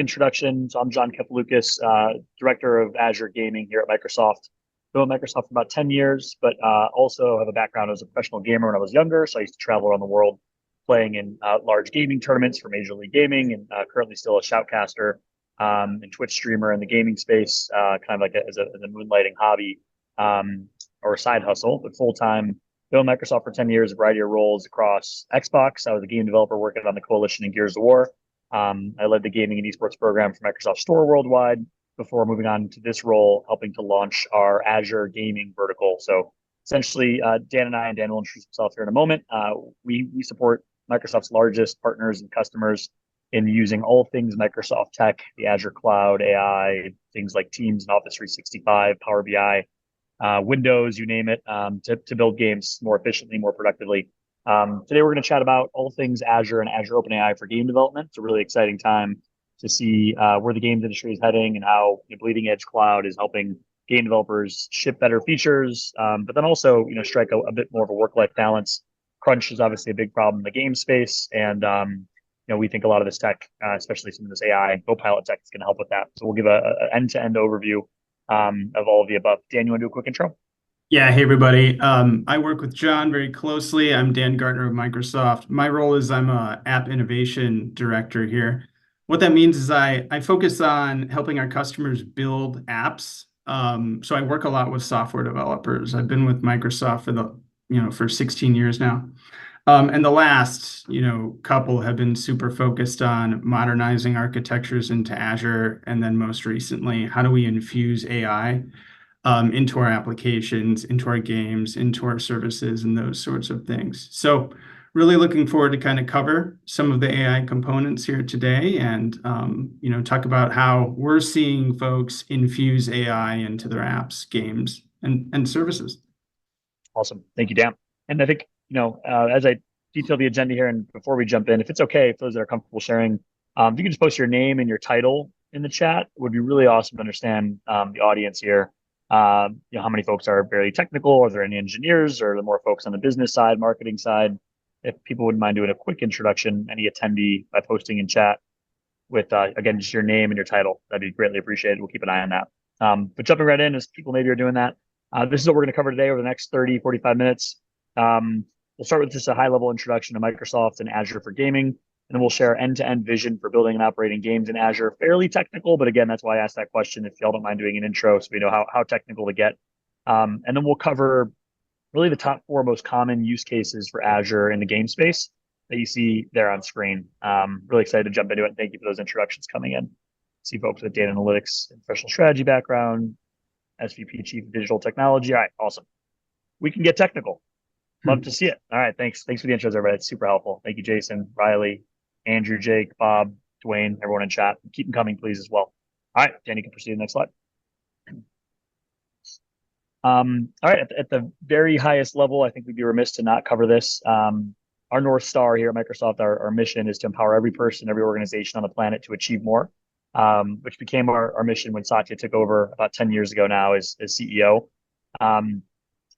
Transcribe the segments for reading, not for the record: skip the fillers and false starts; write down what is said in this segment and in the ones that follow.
Introduction. So I'm John Kepelucas, Director of Azure Gaming here at Microsoft. Been at Microsoft for about 10 years, but also have a background as a professional gamer when I was younger. So I used to travel around the world playing in large gaming tournaments for Major League Gaming, and currently still a shoutcaster and Twitch streamer in the gaming space, kind of like as a moonlighting hobby or a side hustle, but full time. Been at Microsoft for 10 years, a variety of roles across Xbox. I was a game developer working on the Coalition and Gears of War. I led the gaming and esports program for Microsoft Store worldwide before moving on to this role, helping to launch our Azure gaming vertical. So essentially, Dan will introduce himself here in a moment. We support Microsoft's largest partners and customers in using all things Microsoft tech, the Azure cloud, AI, things like Teams and Office 365, Power BI, Windows, you name it, to build games more efficiently, more productively. Today, we're going to chat about all things Azure and Azure OpenAI for game development. It's a really exciting time to see where the games industry is heading and how bleeding edge cloud is helping game developers ship better features, but then also strike a bit more of a work-life balance. Crunch is obviously a big problem in the game space, and we think a lot of this tech, especially some of this AI and Copilot tech, is going to help with that. So we'll give a end-to-end overview of all of the above. Dan, you want to do a quick intro? Yeah, hey everybody. I work with John very closely. I'm Dan Gartner of Microsoft. My role is I'm a app innovation director here. What that means is I focus on helping our customers build apps. So I work a lot with software developers. I've been with Microsoft for 16 years now. And the last, couple have been super focused on modernizing architectures into Azure, and then most recently, how do we infuse AI into our applications, into our games, into our services, and those sorts of things. So really looking forward to kind of cover some of the AI components here today and, talk about how we're seeing folks infuse AI into their apps, games, and services. Awesome. Thank you, Dan. And I think, as I detail the agenda here and before we jump in, if it's okay, for those that are comfortable sharing, if you can just post your name and your title in the chat, it would be really awesome to understand the audience here. How many folks are very technical? Are there any engineers, or are there more folks on the business side, marketing side? If people wouldn't mind doing a quick introduction, any attendee by posting in chat with, again, just your name and your title, that'd be greatly appreciated. We'll keep an eye on that. But jumping right in, as people maybe are doing that, this is what we're going to cover today over the next 30, 45 minutes. We'll start with just a high-level introduction to Microsoft and Azure for gaming, and then we'll share end-to-end vision for building and operating games in Azure. Fairly technical, but again, that's why I asked that question. If y'all don't mind doing an intro, so we know how technical to get. And then we'll cover really the top 4 most common use cases for Azure in the game space that you see there on screen. Really excited to jump into it. And thank you for those introductions coming in. See folks with data analytics and professional strategy background, SVP, Chief of Digital Technology. All right, awesome. We can get technical. Love to see it. All right, thanks. Thanks for the intros, everybody. It's super helpful. Thank you, Jason, Riley, Andrew, Jake, Bob, Dwayne, everyone in chat. Keep them coming, please, as well. All right, Dan, you can proceed to the next slide. All right, at the very highest level, I think we'd be remiss to not cover this. Our North Star here at Microsoft, our mission is to empower every person, every organization on the planet to achieve more, which became our mission when Satya took over about 10 years ago now as CEO.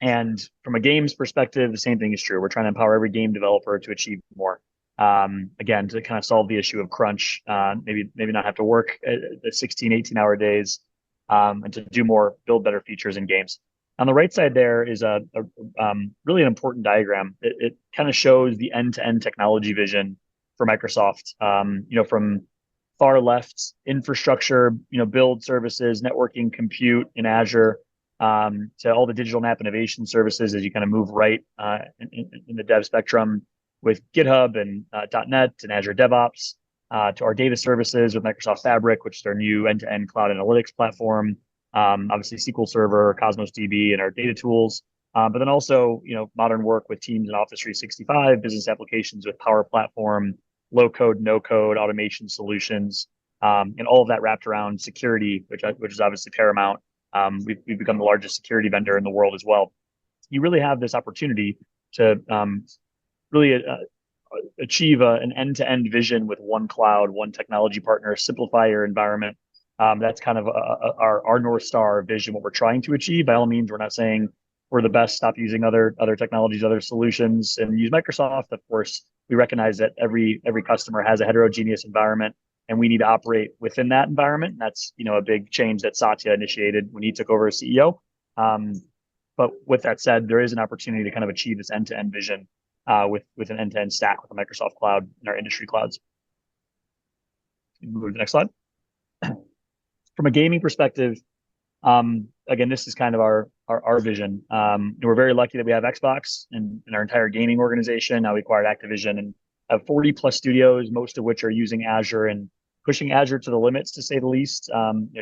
And from a games perspective, the same thing is true. We're trying to empower every game developer to achieve more. Again, to kind of solve the issue of crunch, maybe not have to work the 16, 18-hour days, and to do more, build better features in games. On the right side there is a really an important diagram. It kind of shows the end-to-end technology vision for Microsoft. From far left, infrastructure, build services, networking, compute in Azure, to all the digital and app innovation services as you kind of move right in the dev spectrum with GitHub and .NET and Azure DevOps, to our data services with Microsoft Fabric, which is our new end-to-end cloud analytics platform, obviously SQL Server, Cosmos DB, and our data tools, but then also modern work with Teams and Office 365, business applications with Power Platform, low-code, no-code automation solutions, and all of that wrapped around security, which is obviously paramount. We've become the largest security vendor in the world as well. You really have this opportunity to really achieve an end-to-end vision with one cloud, one technology partner, simplify your environment. That's kind of our North Star vision, what we're trying to achieve. By all means, we're not saying we're the best, stop using other technologies, other solutions, and use Microsoft. Of course, we recognize that every customer has a heterogeneous environment and we need to operate within that environment. And that's, a big change that Satya initiated when he took over as CEO. But with that said, there is an opportunity to kind of achieve this end-to-end vision with an end-to-end stack with the Microsoft Cloud and our industry clouds. Move to the next slide. From a gaming perspective, again, this is kind of our vision. We're very lucky that we have Xbox in our entire gaming organization. Now we acquired Activision and have 40 plus studios, most of which are using Azure and pushing Azure to the limits, to say the least.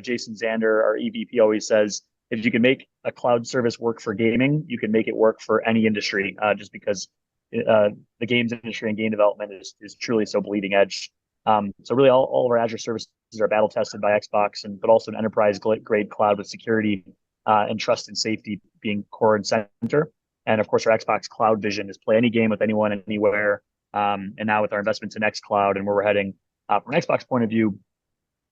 Jason Zander, our EVP, always says, if you can make a cloud service work for gaming, you can make it work for any industry, just because the games industry and game development is truly so bleeding edge. So really all of our Azure services are battle tested by Xbox, but also an enterprise grade cloud with security and trust and safety being core and center. And of course, our Xbox cloud vision is play any game with anyone, anywhere. And now with our investments in xCloud and where we're heading, from an Xbox point of view,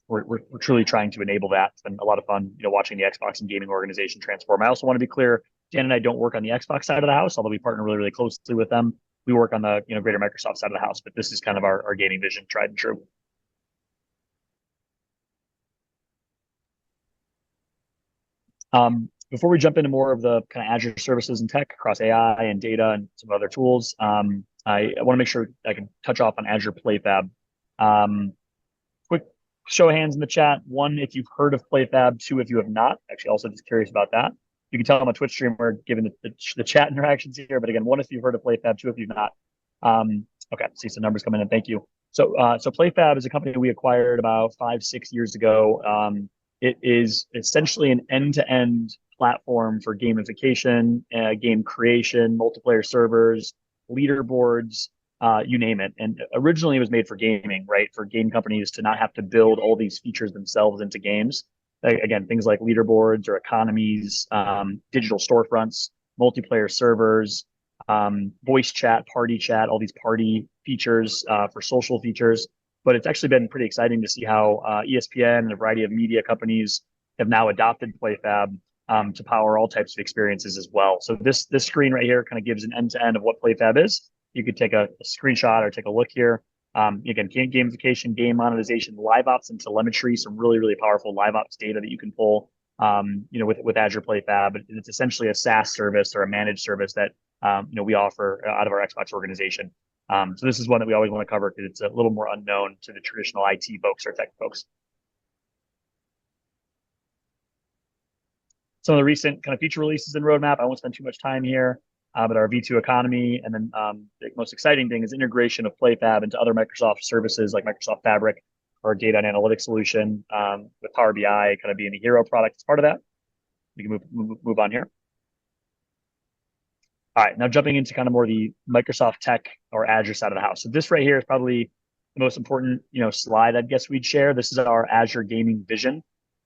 we're truly trying to enable that. It's been a lot of fun, watching the Xbox and gaming organization transform. I also want to be clear, Dan and I don't work on the Xbox side of the house, although we partner really, really closely with them. We work on the greater Microsoft side of the house, but this is kind of our gaming vision, tried and true. Before we jump into more of the kind of Azure services and tech across AI and data and some other tools, I want to make sure I can touch off on Azure PlayFab. Quick show of hands in the chat. One, if you've heard of PlayFab. Two, if you have not. Actually, also just curious about that. You can tell I'm a Twitch streamer given the chat interactions here. But again, one, if you've heard of PlayFab. Two, if you've not. Okay, see some numbers coming in. Thank you. So PlayFab is a company we acquired about 5-6 years ago. It is essentially an end-to-end platform for gamification, game creation, multiplayer servers, leaderboards, you name it. And originally it was made for gaming, right? For game companies to not have to build all these features themselves into games. Again, things like leaderboards or economies, digital storefronts, multiplayer servers, voice chat, party chat, all these party features for social features. But it's actually been pretty exciting to see how ESPN and a variety of media companies have now adopted PlayFab to power all types of experiences as well. So this screen right here kind of gives an end-to-end of what PlayFab is. You could take a screenshot or take a look here. Again, gamification, game monetization, live ops and telemetry, some really, really powerful live ops data that you can pull, with Azure PlayFab. It's essentially a SaaS service or a managed service that, we offer out of our Xbox organization. So this is one that we always want to cover because it's a little more unknown to the traditional IT folks or tech folks. Some of the recent kind of feature releases and roadmap, I won't spend too much time here, but our V2 economy. And then the most exciting thing is integration of PlayFab into other Microsoft services like Microsoft Fabric, our data and analytics solution, with Power BI kind of being the hero product as part of that. We can move on here. All right, now jumping into kind of more the Microsoft tech or Azure side of the house. So this right here is probably the most important, slide I guess we'd share. This is our Azure gaming vision,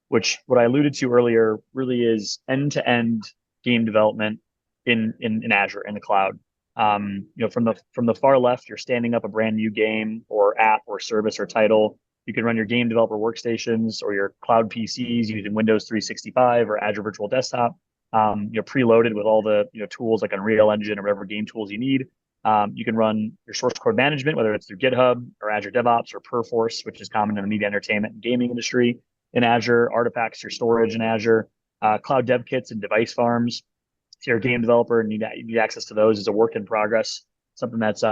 which what I alluded to earlier really is end-to-end game development in Azure in the cloud. From the far left, you're standing up a brand new game or app or service or title. You can run your game developer workstations or your cloud PCs using Windows 365 or Azure Virtual Desktop. You're preloaded with all the tools like Unreal Engine or whatever game tools you need. You can run your source code management, whether it's through GitHub or Azure DevOps or Perforce, which is common in the media, entertainment, and gaming industry in Azure. Artifacts, your storage in Azure. Cloud dev kits and device farms. If you're a game developer and you need access to those, is a work in progress, something that's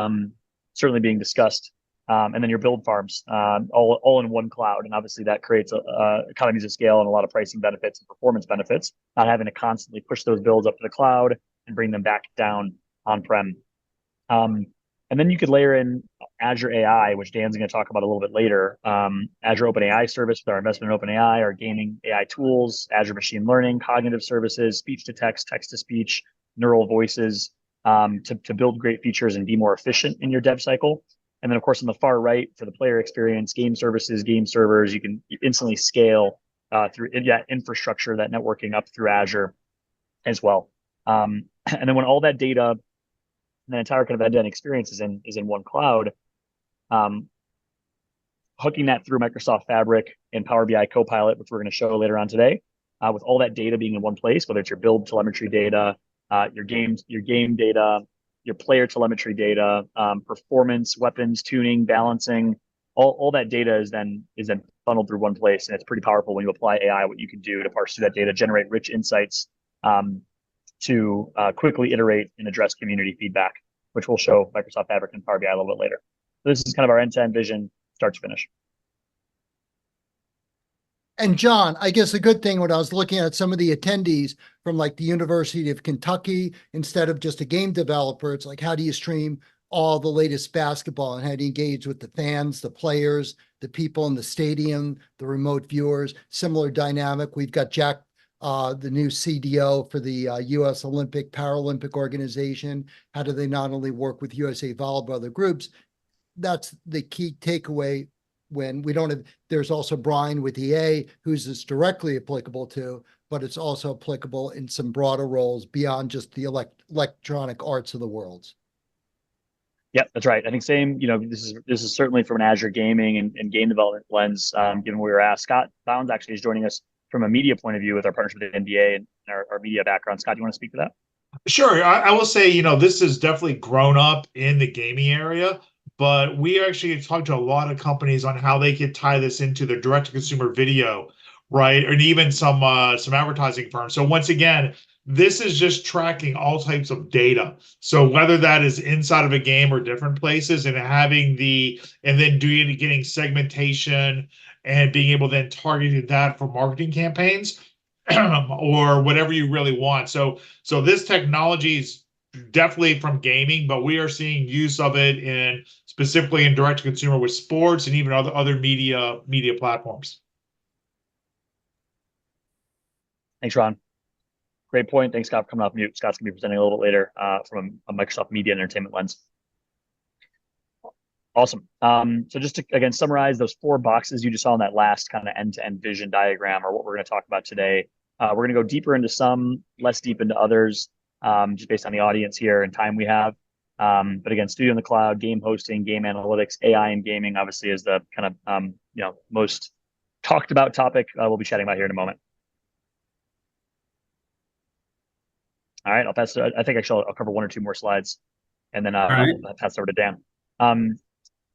certainly being discussed. And then your build farms, all in one cloud. And obviously that creates economies of scale and a lot of pricing benefits and performance benefits, not having to constantly push those builds up to the cloud and bring them back down on-prem. And then you could layer in Azure AI, which Dan's going to talk about a little bit later. Azure OpenAI Service with our investment in OpenAI, our gaming AI tools, Azure Machine Learning, cognitive services, speech to text, text to speech, neural voices, to build great features and be more efficient in your dev cycle. And then, of course, on the far right, for the player experience, game services, game servers, you can instantly scale through infrastructure, that networking up through Azure as well. And then when all that data, the entire kind of end-to-end experience is in one cloud, hooking that through Microsoft Fabric and Power BI Copilot, which we're going to show later on today, with all that data being in one place, whether it's your build telemetry data, your game data, your player telemetry data, performance, weapons, tuning, balancing, all that data is then funneled through one place, and it's pretty powerful when you apply AI. What you can do to parse through that data, generate rich insights, to quickly iterate and address community feedback, which we'll show Microsoft Fabric and Power BI a little bit later. So this is kind of our end-to-end vision, start to finish. And John, I guess a good thing when I was looking at some of the attendees from like the University of Kentucky, instead of just a game developer, it's like, how do you stream all the latest basketball and how do you engage with the fans, the players, the people in the stadium, the remote viewers? Similar dynamic. We've got Jack, the new CDO for the U.S. Olympic Paralympic organization. How do they not only work with USA Volleyball, other groups? That's the key takeaway. When we don't have, there's also Brian with EA, who's this directly applicable to, but it's also applicable in some broader roles beyond just the electronic arts of the world. Yeah, that's right. I think same, this is certainly from an Azure gaming and game development lens, given we were asked. Scott Bounds actually is joining us from a media point of view with our partnership with NBA and our media background. Scott, do you want to speak to that? Sure. I will say, this has definitely grown up in the gaming area, but we actually talked to a lot of companies on how they could tie this into their direct-to-consumer video, right? And even some advertising firms. So once again, this is just tracking all types of data. So whether that is inside of a game or different places, and then getting segmentation and being able to then target that for marketing campaigns or whatever you really want. So this technology is definitely from gaming, but we are seeing use of it specifically in direct to consumer with sports and even other media platforms. Thanks, Ron. Great point. Thanks, Scott, for coming off mute. Scott's going to be presenting a little bit later from a Microsoft Media and Entertainment lens. Awesome. So just to, again, summarize those 4 boxes you just saw in that last kind of end-to-end vision diagram are what we're going to talk about today. We're going to go deeper into some, less deep into others, just based on the audience here and time we have. But again, studio in the cloud, game hosting, game analytics, AI and gaming, obviously, is the kind of most talked about topic we'll be chatting about here in a moment. All right, I think actually I'll cover 1 or 2 more slides, and then I'll pass it over to Dan.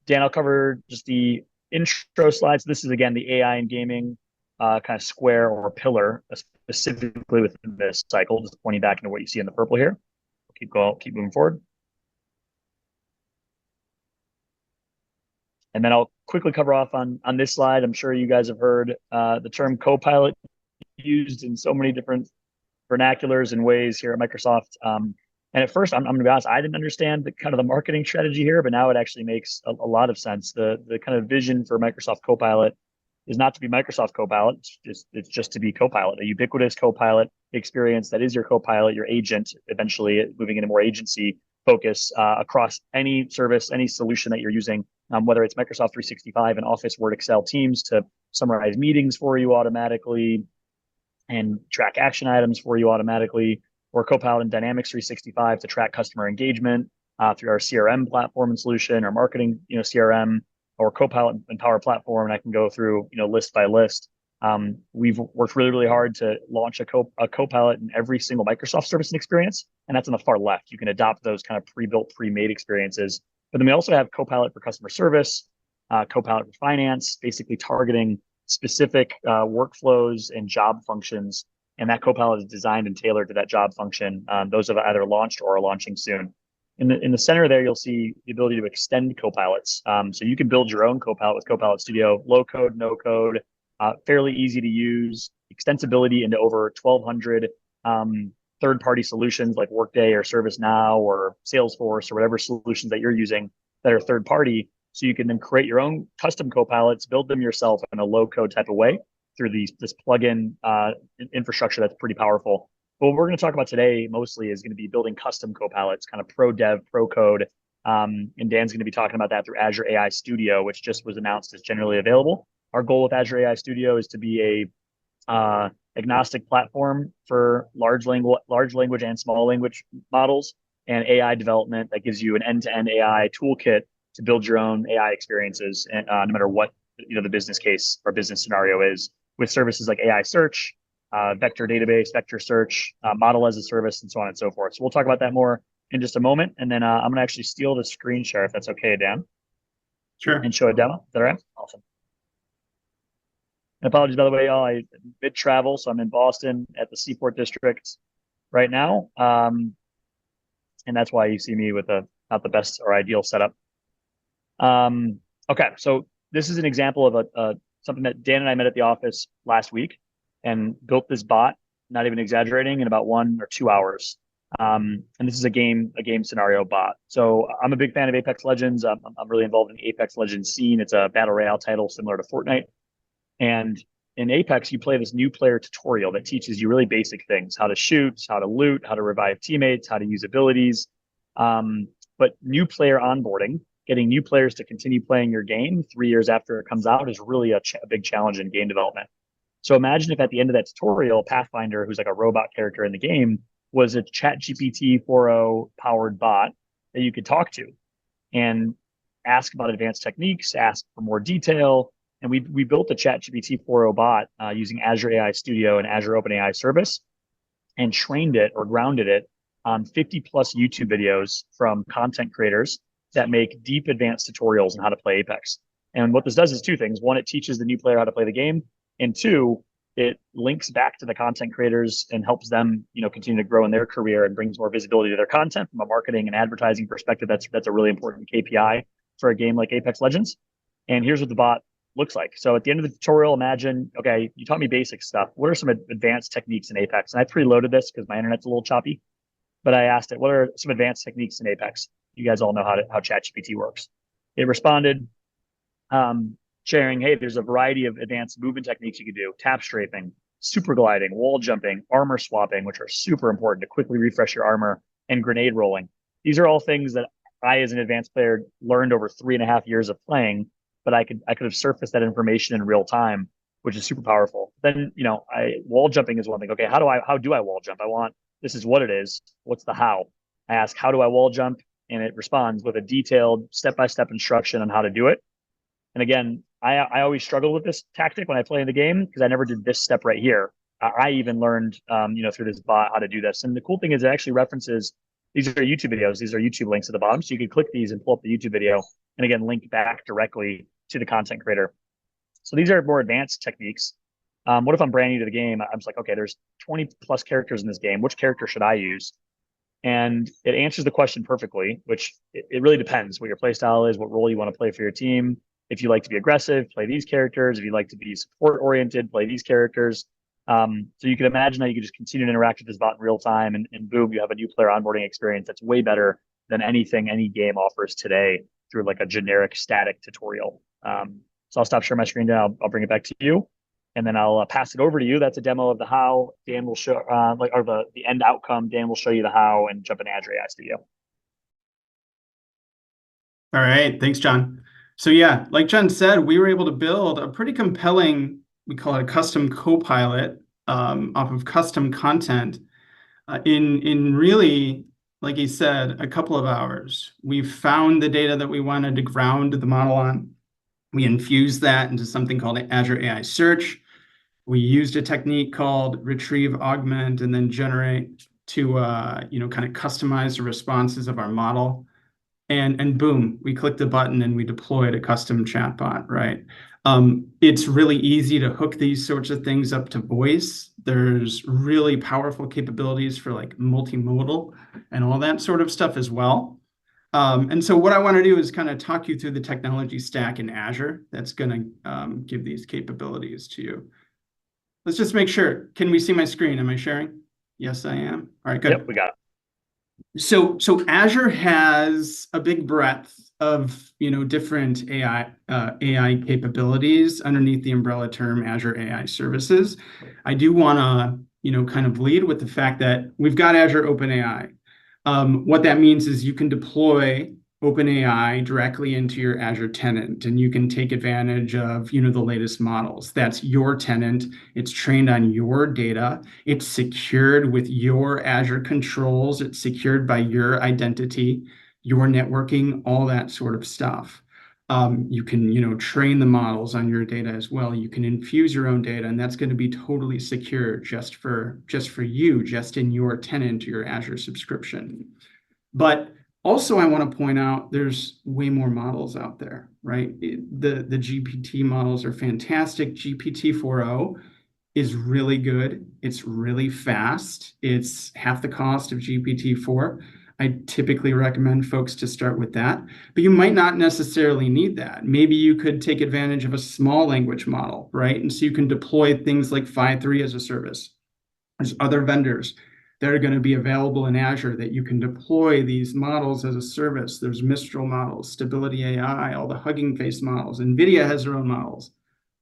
Dan, I'll cover just the intro slides. This is, again, the AI and gaming kind of square or pillar, specifically within this cycle, just pointing back into what you see in the purple here. Keep moving forward. And then I'll quickly cover off on this slide. I'm sure you guys have heard the term Copilot used in so many different vernaculars and ways here at Microsoft. And at first, I'm going to be honest, I didn't understand the kind of the marketing strategy here, but now it actually makes a lot of sense. The kind of vision for Microsoft Copilot is not to be Microsoft Copilot. It's just to be Copilot, a ubiquitous Copilot experience that is your Copilot, your agent, eventually moving into more agency focus across any service, any solution that you're using, whether it's Microsoft 365 and Office, Word, Excel, Teams to summarize meetings for you automatically and track action items for you automatically, or Copilot in Dynamics 365 to track customer engagement through our CRM platform and solution, our marketing, CRM, or Copilot and Power Platform. And I can go through, list by list. We've worked really, really hard to launch a Copilot in every single Microsoft service and experience, and that's on the far left. You can adopt those kind of pre-built, pre-made experiences. But then we also have Copilot for customer service, Copilot for finance, basically targeting specific workflows and job functions. And that Copilot is designed and tailored to that job function. Those have either launched or are launching soon. In the center there, you'll see the ability to extend Copilots. So you can build your own Copilot with Copilot Studio, low code, no code, fairly easy to use, extensibility into over 1,200 third-party solutions like Workday or ServiceNow or Salesforce or whatever solutions that you're using that are third-party. So you can then create your own custom Copilots, build them yourself in a low-code type of way through this plugin infrastructure that's pretty powerful. But what we're going to talk about today mostly is going to be building custom Copilots, kind of pro dev, pro code. And Dan's going to be talking about that through Azure AI Studio, which just was announced as generally available. Our goal with Azure AI Studio is to be a agnostic platform for large language and small language models and AI development that gives you an end-to-end AI toolkit to build your own AI experiences, and no matter what the business case or business scenario is, with services like AI search, vector database, vector search, model as a service, and so on and so forth. So we'll talk about that more in just a moment. And then I'm going to actually steal the screen share if that's okay, Dan. Sure. and show a demo? Is that all right? Awesome. And apologies, by the way, I mid travel, so I'm in Boston at the Seaport District right now, and that's why you see me with not the best or ideal setup. Okay, so this is an example of something that Dan and I met at the office last week and built this bot, not even exaggerating, in about 1 or 2 hours. And this is a game scenario bot. So I'm a big fan of Apex Legends. I'm really involved in the Apex Legends scene. It's a battle royale title similar to Fortnite. And in Apex, you play this new player tutorial that teaches you really basic things: how to shoot, how to loot, how to revive teammates, how to use abilities. But new player onboarding, getting new players to continue playing your game 3 years after it comes out, is really a big challenge in game development. So imagine if at the end of that tutorial, Pathfinder, who's like a robot character in the game, was a ChatGPT 4.0 powered bot that you could talk to and ask about advanced techniques, ask for more detail. And we built a ChatGPT 4.0 bot using Azure AI Studio and Azure OpenAI Service, and trained it or grounded it on 50 plus YouTube videos from content creators that make deep advanced tutorials on how to play Apex. And what this does is two things. One, it teaches the new player how to play the game. And two, it links back to the content creators and helps them, continue to grow in their career and brings more visibility to their content from a marketing and advertising perspective. That's a really important KPI for a game like Apex Legends. And here's what the bot looks like. So at the end of the tutorial, imagine, okay, you taught me basic stuff. What are some advanced techniques in Apex? And I preloaded this because my internet's a little choppy, but I asked it, what are some advanced techniques in Apex? You guys all know how ChatGPT works. It responded, sharing, hey, there's a variety of advanced movement techniques you can do: tap strafing, super gliding, wall jumping, armor swapping, which are super important to quickly refresh your armor, and grenade rolling. These are all things that I, as an advanced player, learned over 3.5 years of playing, but I could have surfaced that information in real time, which is super powerful. Then, wall jumping is one thing. Okay, how do I wall jump? This is what it is. What's the how? I ask, how do I wall jump? And it responds with a detailed step-by-step instruction on how to do it. And again, I always struggle with this tactic when I play in the game because I never did this step right here. I even learned, through this bot how to do this. And the cool thing is it actually references, these are YouTube videos. These are YouTube links at the bottom. So you can click these and pull up the YouTube video and again, link back directly to the content creator. So these are more advanced techniques. What if I'm brand new to the game? I'm just like, okay, there's 20 plus characters in this game. Which character should I use? And it answers the question perfectly, which it really depends what your play style is, what role you want to play for your team. If you like to be aggressive, play these characters. If you like to be support oriented, play these characters. So you can imagine how you could just continue to interact with this bot in real time, and boom, you have a new player onboarding experience that's way better than anything any game offers today through like a generic static tutorial. So I'll stop sharing my screen now. I'll bring it back to you, and then I'll pass it over to you. That's a demo of the how. Dan will show the end outcome. Dan will show you the how and jump in Azure AI Studio. All right, thanks, John. So yeah, like John said, we were able to build a pretty compelling, we call it a custom copilot, off of custom content in really, like he said, a couple of hours. We found the data that we wanted to ground the model on. We infused that into something called Azure AI Search. We used a technique called retrieve, augment, and then generate to kind of customize the responses of our model. And boom, we clicked the button and we deployed a custom chatbot, right? It's really easy to hook these sorts of things up to voice. There's really powerful capabilities for like multimodal and all that sort of stuff as well. And so what I want to do is kind of talk you through the technology stack in Azure that's going to give these capabilities to you. Let's just make sure. Can we see my screen? Am I sharing? Yes, I am. All right, good. Yep, we got it. So Azure has a big breadth of different AI capabilities underneath the umbrella term Azure AI Services. I do want to kind of lead with the fact that we've got Azure OpenAI. What that means is you can deploy OpenAI directly into your Azure tenant, and you can take advantage of the latest models. That's your tenant. It's trained on your data. It's secured with your Azure controls. It's secured by your identity, your networking, all that sort of stuff. You can train the models on your data as well. You can infuse your own data, and that's going to be totally secure just for you, just in your tenant, your Azure subscription. But Also, I want to point out there's way more models out there, right? The GPT models are fantastic. GPT-4o is really good. It's really fast. It's half the cost of GPT-4. I typically recommend folks to start with that, but you might not necessarily need that. Maybe you could take advantage of a small language model, right? And so you can deploy things like Phi-3 as a service. There's other vendors that are going to be available in Azure that you can deploy these models as a service. There's Mistral models, Stability AI, all the Hugging Face models. NVIDIA has their own models.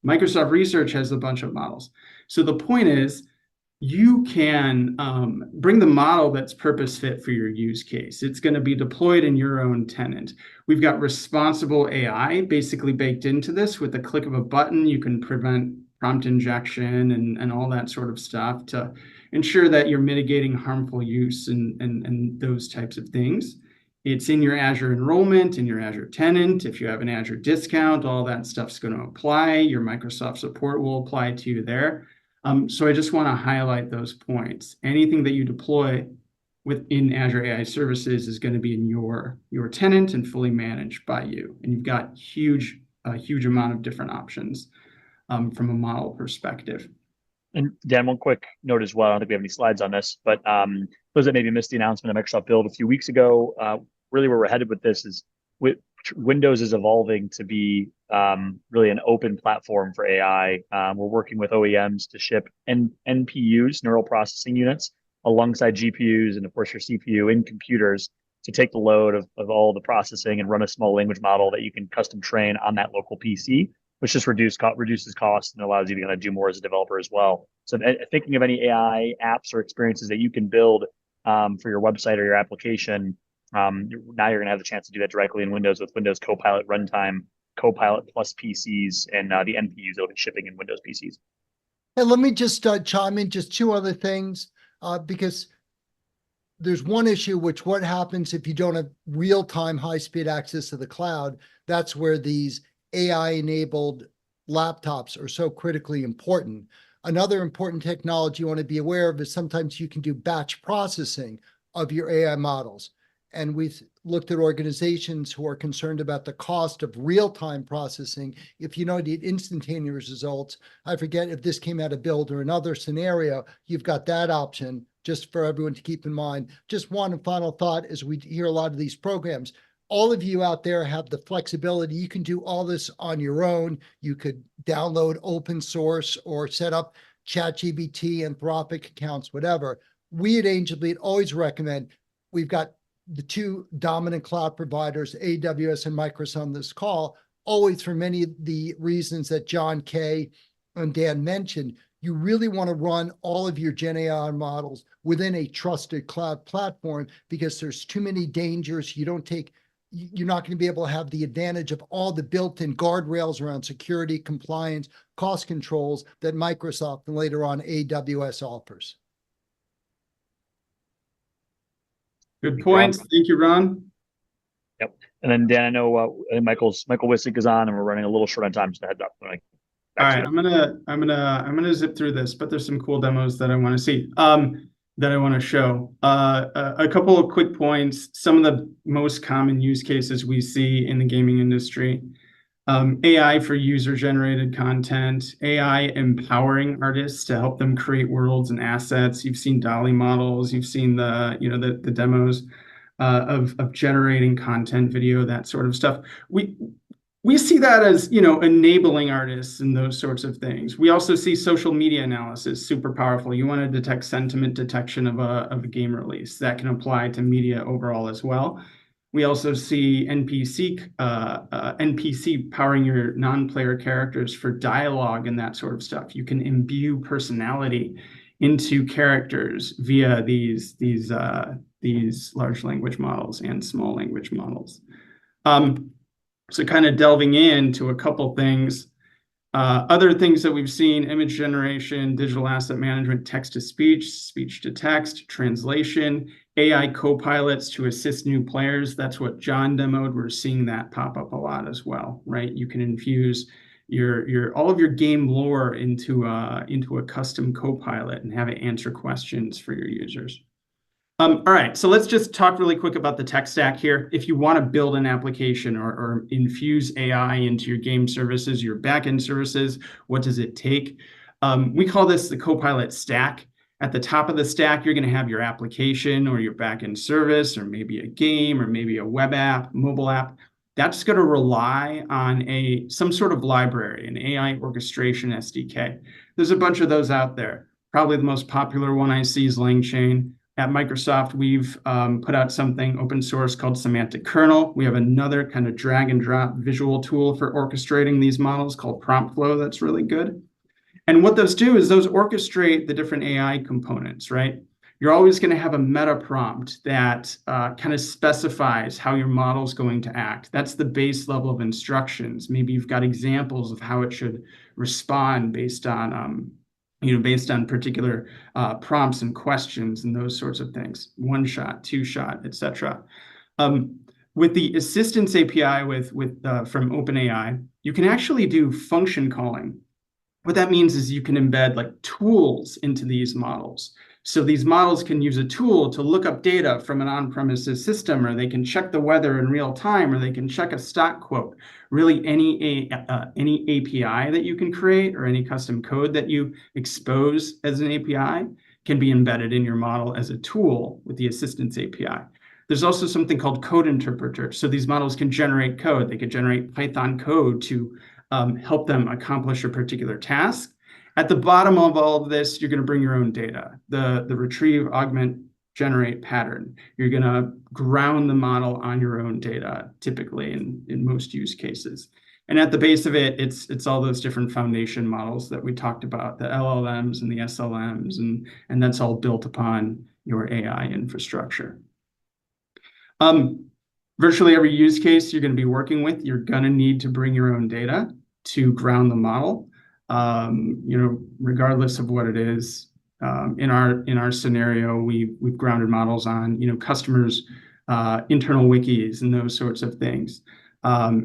Microsoft Research has a bunch of models. So the point is, you can bring the model that's purpose fit for your use case. It's going to be deployed in your own tenant. We've got responsible AI basically baked into this. With the click of a button, you can prevent prompt injection and all that sort of stuff to ensure that you're mitigating harmful use and those types of things. It's in your Azure enrollment, in your Azure tenant. If you have an Azure discount, all that stuff's going to apply. Your Microsoft support will apply to you there. So I just want to highlight those points. Anything that you deploy within Azure AI Services is going to be in your tenant and fully managed by you. And you've got a huge amount of different options from a model perspective. And Dan, one quick note as well. I don't think we have any slides on this, but those that maybe missed the announcement of Microsoft Build a few weeks ago, really where we're headed with this is Windows is evolving to be really an open platform for AI. We're working with OEMs to ship NPUs, neural processing units, alongside GPUs and of course your CPU in computers to take the load of all the processing and run a small language model that you can custom train on that local PC, which just reduces costs and allows you to kind of do more as a developer as well. So thinking of any AI apps or experiences that you can build for your website or your application, now you're going to have the chance to do that directly in Windows with Windows Copilot Runtime, Copilot plus PCs, and the NPUs that will be shipping in Windows PCs. And let me just chime in just two other things, because there's one issue, which what happens if you don't have real-time high-speed access to the cloud? That's where these AI-enabled laptops are so critically important. Another important technology you want to be aware of is sometimes you can do batch processing of your AI models. And we've looked at organizations who are concerned about the cost of real-time processing. If you need instantaneous results, I forget if this came out of Build or another scenario, you've got that option just for everyone to keep in mind. Just one final thought as we hear a lot of these programs. All of you out there have the flexibility. You can do all this on your own. You could download open source or set up ChatGPT, Anthropic accounts, whatever. We at AngelBeat always recommend, we've got the two dominant cloud providers, AWS and Microsoft, on this call, always for many of the reasons that John K. and Dan mentioned. You really want to run all of your Gen AI models within a trusted cloud platform, because there's too many dangers. You're not going to be able to have the advantage of all the built-in guardrails around security, compliance, cost controls that Microsoft and later on AWS offers. Good points. Thank you, Ron. Yep. And then Dan, I know Michael Wissick is on, and we're running a little short on time, so heads up. All right, I'm gonna zip through this, but there's some cool demos that I want to see, that I want to show. A couple of quick points. Some of the most common use cases we see in the gaming industry. AI for user-generated content, AI empowering artists to help them create worlds and assets. You've seen DALL-E models, you've seen the demos of generating content, video, that sort of stuff. We see that as enabling artists and those sorts of things. We also see social media analysis, super powerful. You want to detect sentiment detection of a game release. That can apply to media overall as well. We also see NPC powering your non-player characters for dialogue and that sort of stuff. You can imbue personality into characters via these large language models and small language models. So kind of delving into a couple things. Other things that we've seen: image generation, digital asset management, text-to-speech, speech-to-text, translation, AI copilots to assist new players. That's what John demoed. We're seeing that pop up a lot as well, right? You can infuse all of your game lore into a custom copilot and have it answer questions for your users. All right, so let's just talk really quick about the tech stack here. If you want to build an application or infuse AI into your game services, your backend services, what does it take? We call this the Copilot stack. At the top of the stack, you're going to have your application or your backend service, or maybe a game, or maybe a web app, mobile app. That's going to rely on some sort of library, an AI orchestration SDK. There's a bunch of those out there. Probably the most popular one I see is LangChain. At Microsoft, we've put out something open source called Semantic Kernel. We have another kind of drag and drop visual tool for orchestrating these models called Prompt Flow. That's really good. And what those do is those orchestrate the different AI components, right? You're always going to have a meta prompt that kind of specifies how your model is going to act. That's the base level of instructions. Maybe you've got examples of how it should respond based on based on particular prompts and questions and those sorts of things. One shot, two shot, etc. With the Assistance API from OpenAI, you can actually do function calling. What that means is you can embed like tools into these models. So these models can use a tool to look up data from an on-premises system, or they can check the weather in real time, or they can check a stock quote. Really, any API that you can create or any custom code that you expose as an API can be embedded in your model as a tool with the Assistance API. There's also something called code interpreter. So these models can generate code. They could generate Python code to help them accomplish a particular task. At the bottom of all of this, you're going to bring your own data, the retrieve, augment, generate pattern. You're going to ground the model on your own data, typically in most use cases. And at the base of it, it's all those different foundation models that we talked about, the LLMs and the SLMs, and that's all built upon your AI infrastructure. Virtually every use case you're going to be working with, you're going to need to bring your own data to ground the model. Regardless of what it is. In our scenario, we've grounded models on customers' internal wikis and those sorts of things,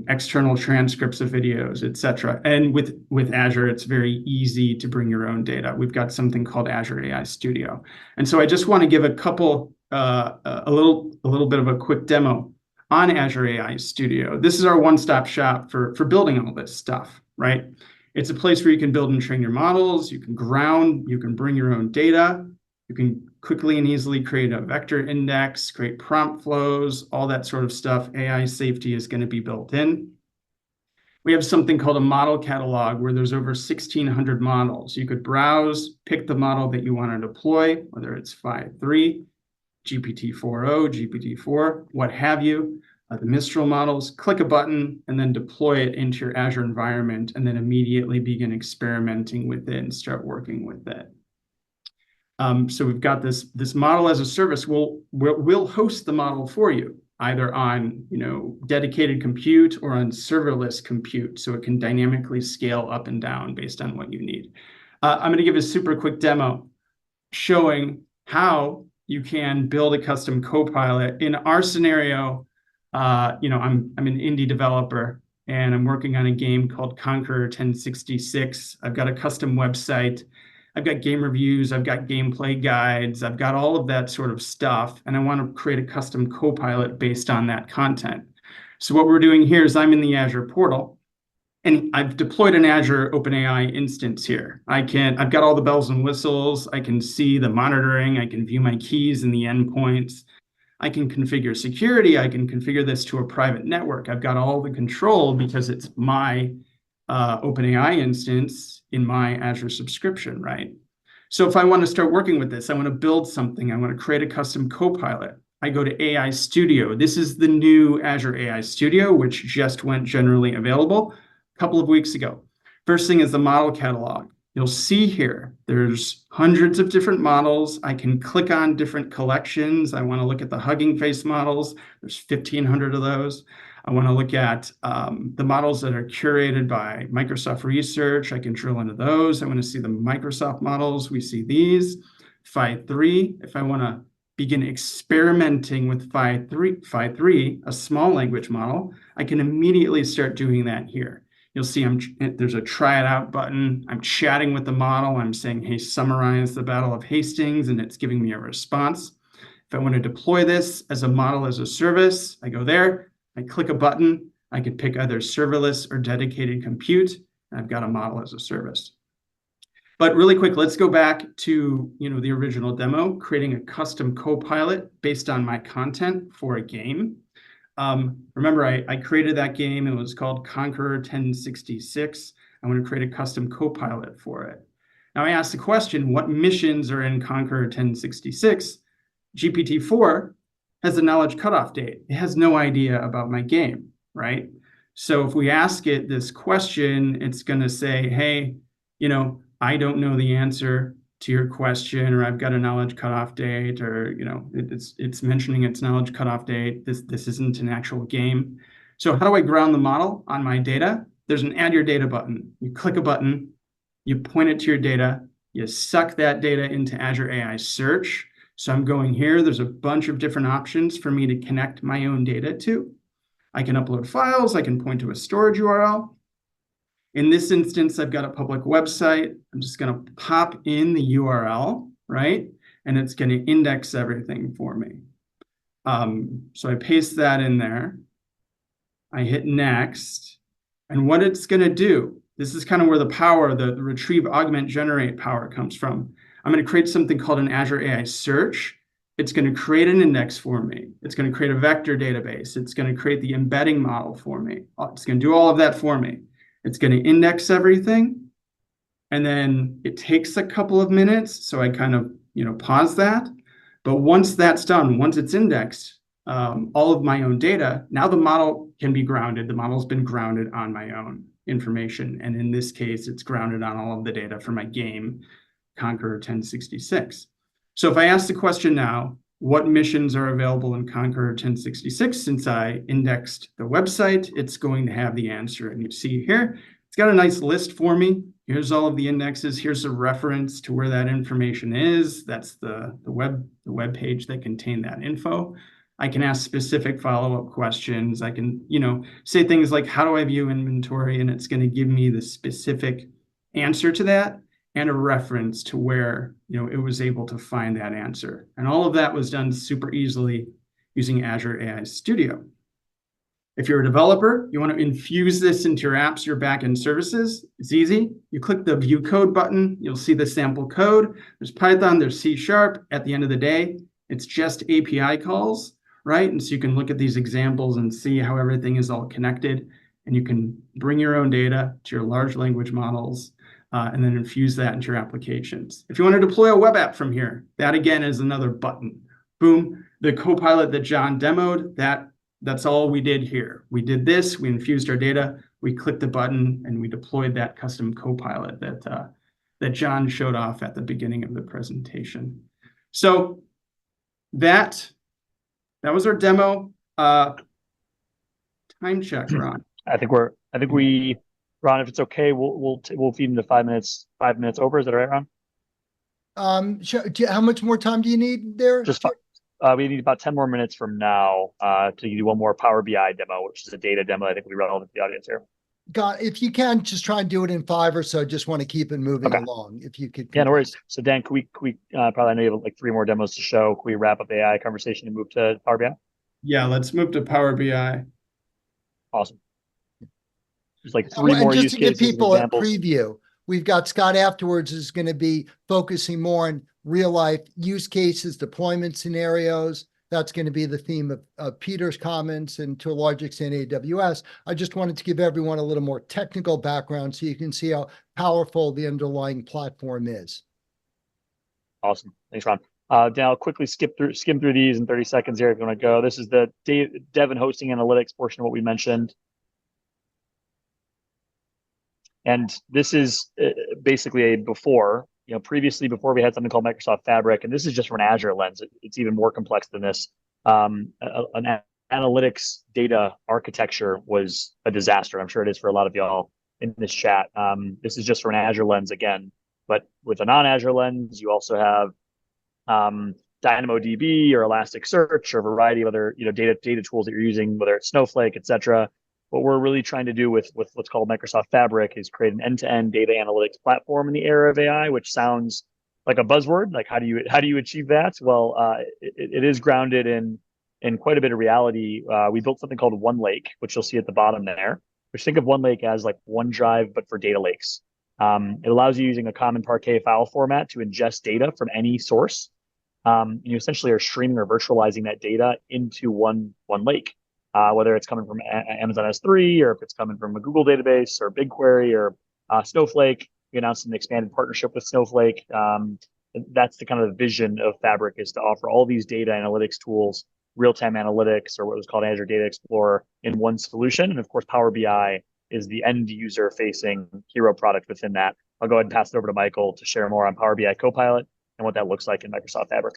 external transcripts of videos, etc. And with Azure, it's very easy to bring your own data. We've got something called Azure AI Studio, and so I just want to give a little bit of a quick demo on Azure AI Studio. This is our one-stop shop for building all this stuff, right? It's a place where you can build and train your models, you can ground, you can bring your own data, you can quickly and easily create a vector index, create prompt flows, all that sort of stuff. AI safety is going to be built in. We have something called a model catalog where there's over 1,600 models. You could browse, pick the model that you want to deploy, whether it's 5.3, GPT-4o, GPT-4, what have you. The Mistral models, click a button and then deploy it into your Azure environment, and then immediately begin experimenting with it and start working with it. So we've got this model as a service. We'll host the model for you, either on dedicated compute or on serverless compute, so it can dynamically scale up and down based on what you need. I'm going to give a super quick demo showing how you can build a custom Copilot. In our scenario, I'm an indie developer and I'm working on a game called Conqueror 1066. I've got a custom website. I've got game reviews. I've got gameplay guides. I've got all of that sort of stuff. And I want to create a custom Copilot based on that content. So what we're doing here is I'm in the Azure portal and I've deployed an Azure OpenAI instance here. I've got all the bells and whistles. I can see the monitoring. I can view my keys and the endpoints. I can configure security. I can configure this to a private network. I've got all the control because it's my OpenAI instance in my Azure subscription, right? So if I want to start working with this, I want to build something. I want to create a custom Copilot. I go to AI Studio. This is the new Azure AI Studio, which just went generally available a couple of weeks ago. First thing is the model catalog. You'll see here, there's hundreds of different models. I can click on different collections. I want to look at the Hugging Face models. There's 1,500 of those. I want to look at the models that are curated by Microsoft Research. I can drill into those. I want to see the Microsoft models. We see these. 5.3, if I want to begin experimenting with 5.3, a small language model, I can immediately start doing that here. You'll see there's a try it out button. I'm chatting with the model. I'm saying, hey, summarize the Battle of Hastings, and it's giving me a response. If I want to deploy this as a model as a service, I go there, I click a button, I can pick either serverless or dedicated compute, and I've got a model as a service. But really quick, let's go back to the original demo, creating a custom copilot based on my content for a game. Remember, I created that game. It was called Conqueror 1066. I want to create a custom copilot for it. Now I asked the question, what missions are in Conqueror 1066? GPT-4 has a knowledge cutoff date. It has no idea about my game, right? So if we ask it this question, it's going to say, hey, I don't know the answer to your question, or I've got a knowledge cutoff date, or it's mentioning its knowledge cutoff date. This isn't an actual game. So how do I ground the model on my data? There's an add your data button. You click a button, you point it to your data, you suck that data into Azure AI Search. So I'm going here. There's a bunch of different options for me to connect my own data to. I can upload files. I can point to a storage URL. In this instance, I've got a public website. I'm just going to pop in the URL, right? And it's going to index everything for me. So I paste that in there. I hit next. And what it's going to do, this is kind of where the power, the retrieve, augment, generate power comes from. I'm going to create something called an Azure AI Search. It's going to create an index for me. It's going to create a vector database. It's going to create the embedding model for me. It's going to do all of that for me. It's going to index everything. And then it takes a couple of minutes. So I kind of, pause that. But once that's done, once it's indexed, all of my own data, now the model can be grounded. The model's been grounded on my own information. And in this case, it's grounded on all of the data for my game, Conqueror 1066. So if I ask the question now, what missions are available in Conqueror 1066, since I indexed the website, it's going to have the answer. And you see here, it's got a nice list for me. Here's all of the indexes. Here's a reference to where that information is. That's the web page that contained that info. I can ask specific follow-up questions. I can, say things like, how do I view inventory? And it's going to give me the specific answer to that and a reference to where, it was able to find that answer. And all of that was done super easily using Azure AI Studio. If you're a developer, you want to infuse this into your apps, your backend services, it's easy. You click the View Code button. You'll see the sample code. There's Python, there's C#. At the end of the day, it's just API calls, right? And so you can look at these examples and see how everything is all connected. And you can bring your own data to your large language models and then infuse that into your applications. If you want to deploy a web app from here, that again is another button. Boom, the Copilot that John demoed, that's all we did here. We did this, we infused our data, we clicked the button, and we deployed that custom Copilot that John showed off at the beginning of the presentation. So that was our demo. Time check, Ron. Ron, if it's okay, we'll feed into 5 minutes over. Is that all right, Ron? How much more time do you need there? Just we need about 10 more minutes from now to do one more Power BI demo, which is a data demo. I think will be relevant to the audience here. If you can, just try and do it in 5 or so. Just want to keep it moving along. If you could. Yeah, no worries. So Dan, can we probably, I know you have like 3 more demos to show. Can we wrap up the AI conversation and move to Power BI? Yeah, let's move to Power BI. Awesome. There's like 3 more use cases. Just to give people a examples. preview, we've got Scott afterwards is going to be focusing more on real life use cases, deployment scenarios. That's going to be the theme of Peter's comments and to a large extent AWS. I just wanted to give everyone a little more technical background so you can see how powerful the underlying platform is. Awesome. Thanks, Ron. Dan, I'll quickly skim through these in 30 seconds here if you want to go. This is the dev and hosting analytics portion of what we mentioned. And this is basically a before, previously before we had something called Microsoft Fabric, and this is just from an Azure lens. It's even more complex than this. An analytics data architecture was a disaster. I'm sure it is for a lot of y'all in this chat. This is just from an Azure lens again, but with a non-Azure lens, you also have DynamoDB or Elasticsearch or a variety of other data tools that you're using, whether it's Snowflake, etc. What we're really trying to do with what's called Microsoft Fabric is create an end-to-end data analytics platform in the era of AI, which sounds like a buzzword. Like how do you achieve that? Well, it is grounded in quite a bit of reality. We built something called One Lake, which you'll see at the bottom there. Which think of One Lake as like OneDrive, but for data lakes. It allows you using a common Parquet file format to ingest data from any source. You essentially are streaming or virtualizing that data into one lake, whether it's coming from Amazon S3 or if it's coming from a Google database or BigQuery or Snowflake. We announced an expanded partnership with Snowflake. That's the kind of vision of Fabric, is to offer all these data analytics tools, real-time analytics, or what was called Azure Data Explorer, in one solution. And of course, Power BI is the end user facing hero product within that. I'll go ahead and pass it over to Michael to share more on Power BI Copilot and what that looks like in Microsoft Fabric.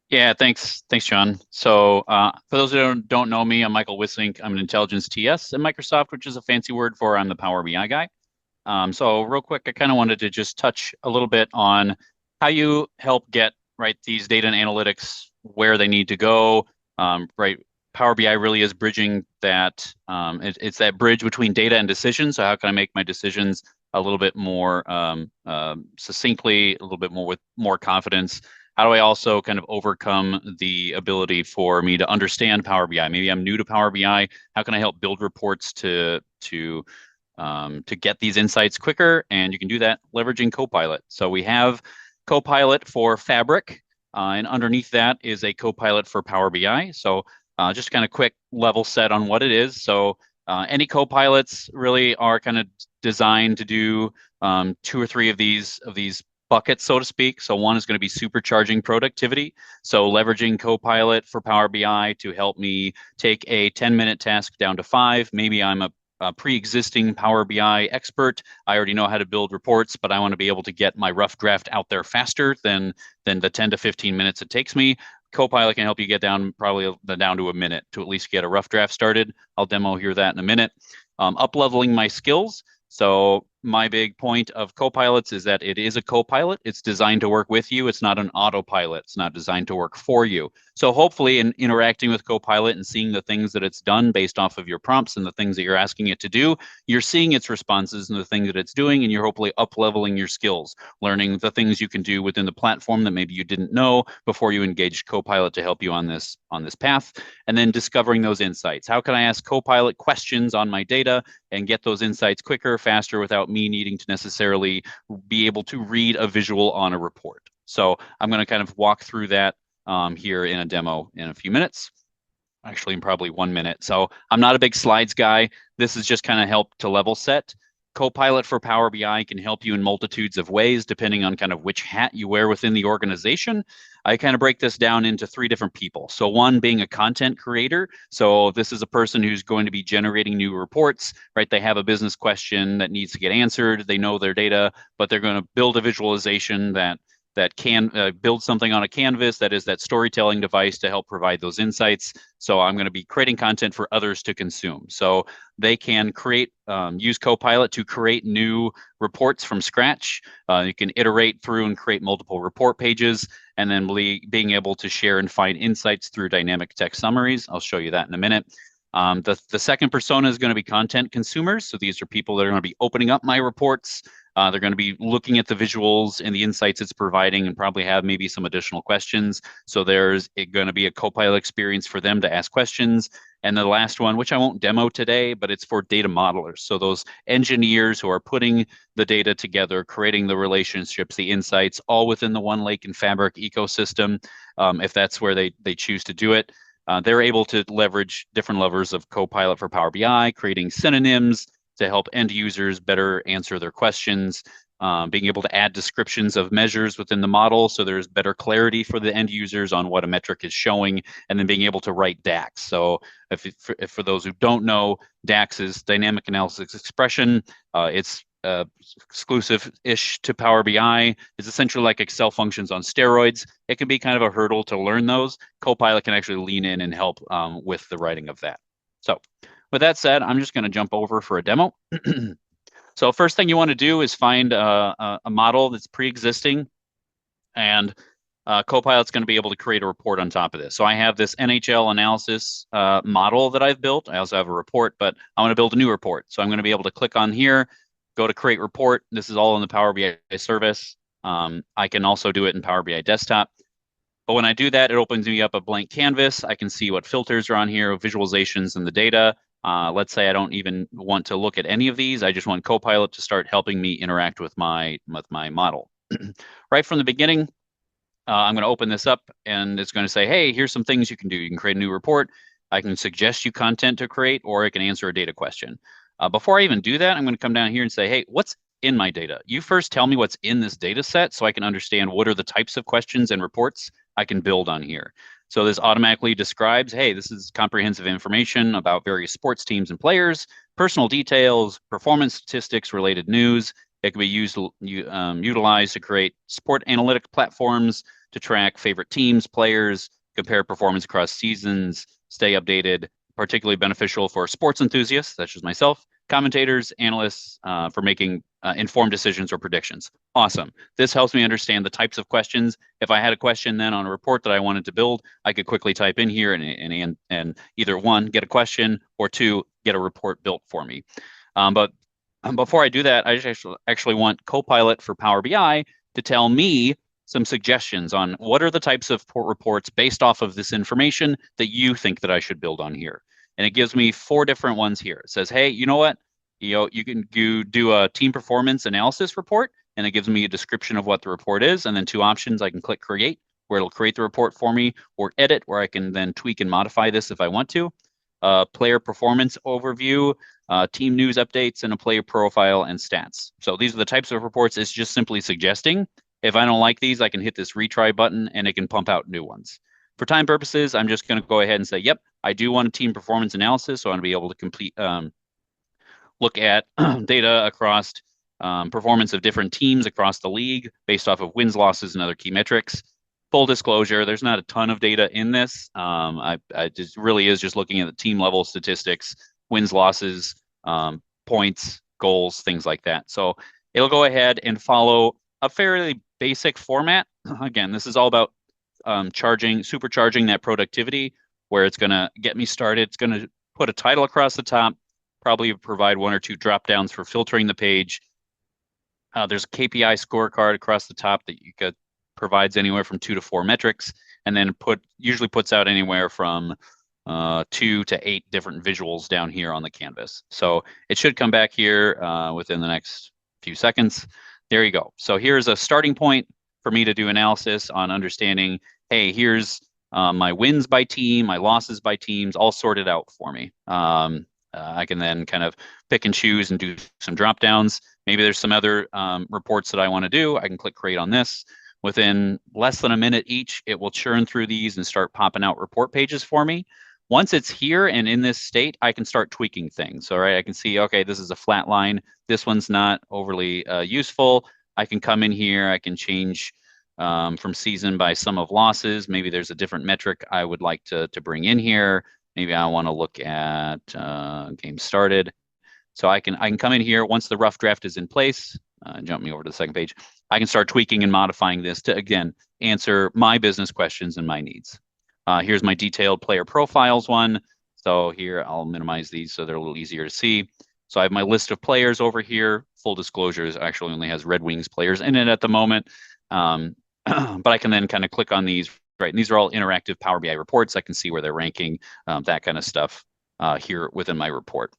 Yeah, thanks, John. So for those who don't know me, I'm Michael Wisink. I'm an intelligence TS at Microsoft, which is a fancy word for I'm the Power BI guy. So real quick, I kind of wanted to just touch a little bit on how you help get these data and analytics where they need to go. Right, Power BI really is bridging that. It's that bridge between data and decisions. So how can I make my decisions a little bit more succinctly, a little bit more with more confidence? How do I also kind of overcome the ability for me to understand Power BI? Maybe I'm new to Power BI. How can I help build reports to get these insights quicker? And you can do that leveraging Copilot. So we have Copilot for Fabric, and underneath that is a Copilot for Power BI. So just kind of quick level set on what it is. So any Copilots really are kind of designed to do 2 or 3 of these buckets, so to speak. So one is going to be supercharging productivity. So leveraging Copilot for Power BI to help me take a 10-minute task down to 5. Maybe I'm a pre-existing Power BI expert. I already know how to build reports, but I want to be able to get my rough draft out there faster than the 10 to 15 minutes it takes me. Copilot can help you get down to a minute to at least get a rough draft started. I'll demo here that in a minute. Up-leveling my skills. So my big point of Copilots is that it is a Copilot. It's designed to work with you. It's not an autopilot. It's not designed to work for you. So hopefully in interacting with Copilot and seeing the things that it's done based off of your prompts and the things that you're asking it to do, you're seeing its responses and the things that it's doing, and you're hopefully up-leveling your skills, learning the things you can do within the platform that maybe you didn't know before you engaged Copilot to help you on this path, and then discovering those insights. How can I ask Copilot questions on my data and get those insights quicker, faster, without me needing to necessarily be able to read a visual on a report? So I'm going to kind of walk through that here in a demo in a few minutes. Actually, in probably 1 minute. So I'm not a big slides guy. This is just kind of help to level set. Copilot for Power BI can help you in multitudes of ways, depending on kind of which hat you wear within the organization. I kind of break this down into 3 different people. So one being a content creator. So this is a person who's going to be generating new reports, right? They have a business question that needs to get answered. They know their data, but they're going to build a visualization that can build something on a canvas that is that storytelling device to help provide those insights. So I'm going to be creating content for others to consume. So they can use Copilot to create new reports from scratch. You can iterate through and create multiple report pages, and then being able to share and find insights through dynamic text summaries. I'll show you that in a minute. The second persona is going to be content consumers. So these are people that are going to be opening up my reports. They're going to be looking at the visuals and the insights it's providing and probably have maybe some additional questions. So there's going to be a Copilot experience for them to ask questions. And the last one, which I won't demo today, but it's for data modelers. So those engineers who are putting the data together, creating the relationships, the insights, all within the One Lake and Fabric ecosystem, if that's where they choose to do it. They're able to leverage different levers of Copilot for Power BI, creating synonyms to help end users better answer their questions, being able to add descriptions of measures within the model so there's better clarity for the end users on what a metric is showing, and then being able to write DAX. So if for those who don't know, DAX is Dynamic Analysis Expression. It's exclusive-ish to Power BI. It's essentially like Excel functions on steroids. It can be kind of a hurdle to learn those. Copilot can actually lean in and help with the writing of that. So with that said, I'm just going to jump over for a demo. So first thing you want to do is find a model that's pre-existing, and Copilot's going to be able to create a report on top of this. So I have this NHL analysis model that I've built. I also have a report, but I want to build a new report. So I'm going to be able to click on here, go to create report. This is all in the Power BI service. I can also do it in Power BI desktop. But when I do that, it opens me up a blank canvas. I can see what filters are on here, visualizations and the data. Let's say I don't even want to look at any of these. I just want Copilot to start helping me interact with my model. Right from the beginning, I'm going to open this up and it's going to say, hey, here's some things you can do. You can create a new report. I can suggest you content to create, or I can answer a data question. Before I even do that, I'm going to come down here and say, hey, what's in my data? You first tell me what's in this data set so I can understand what are the types of questions and reports I can build on here. So this automatically describes, hey, this is comprehensive information about various sports teams and players, personal details, performance statistics, related news. It can be utilized to create sport analytic platforms to track favorite teams, players, compare performance across seasons, stay updated, particularly beneficial for sports enthusiasts, such as myself, commentators, analysts, for making informed decisions or predictions. Awesome. This helps me understand the types of questions. If I had a question then on a report that I wanted to build, I could quickly type in here and either one, get a question, or two, get a report built for me. But before I do that, I just actually want Copilot for Power BI to tell me some suggestions on what are the types of reports based off of this information that you think that I should build on here. And it gives me 4 different ones here. It says, hey, you know what? You can do a team performance analysis report, and it gives me a description of what the report is, and then 2 options. I can click create, where it'll create the report for me, or edit, where I can then tweak and modify this if I want to. Player performance overview, team news updates, and a player profile and stats. So these are the types of reports. It's just simply suggesting. If I don't like these, I can hit this retry button and it can pump out new ones. For time purposes, I'm just going to go ahead and say, yep, I do want a team performance analysis. So I want to be able to look at data across performance of different teams across the league based off of wins, losses, and other key metrics. Full disclosure, there's not a ton of data in this. I just really is just looking at the team level statistics, wins, losses, points, goals, things like that. So it'll go ahead and follow a fairly basic format. Again, this is all about supercharging that productivity, where it's going to get me started. It's going to put a title across the top, probably provide 1 or 2 drop downs for filtering the page. There's a KPI scorecard across the top that you could provides anywhere from 2 to 4 metrics, and then usually puts out anywhere from 2 to 8 different visuals down here on the canvas. So it should come back here within the next few seconds. There you go. So here's a starting point for me to do analysis on understanding, hey, here's my wins by team, my losses by teams, all sorted out for me. I can then kind of pick and choose and do some drop downs. Maybe there's some other reports that I want to do. I can click create on this. Within less than a minute each, it will churn through these and start popping out report pages for me. Once it's here and in this state, I can start tweaking things. All right, I can see, okay, this is a flat line. This one's not overly useful. I can come in here. I can change from season by sum of losses. Maybe there's a different metric I would like to bring in here. Maybe I want to look at game started. So I can come in here once the rough draft is in place. Jump me over to the second page. I can start tweaking and modifying this to, again, answer my business questions and my needs. Here's my detailed player profiles one. So here, I'll minimize these so they're a little easier to see. So I have my list of players over here. Full disclosure, it actually only has Red Wings players in it at the moment. But I can then kind of click on these, right? And these are all interactive Power BI reports. I can see where they're ranking, that kind of stuff here within my report.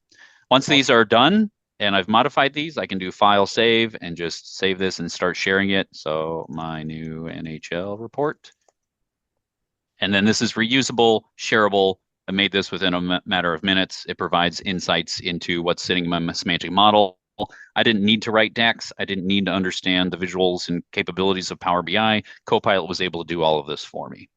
Once these are done, and I've modified these, I can do file save and just save this and start sharing it. So my new NHL report. And then this is reusable, shareable. I made this within a matter of minutes. It provides insights into what's sitting in my semantic model. I didn't need to write DAX. I didn't need to understand the visuals and capabilities of Power BI. Copilot was able to do all of this for me.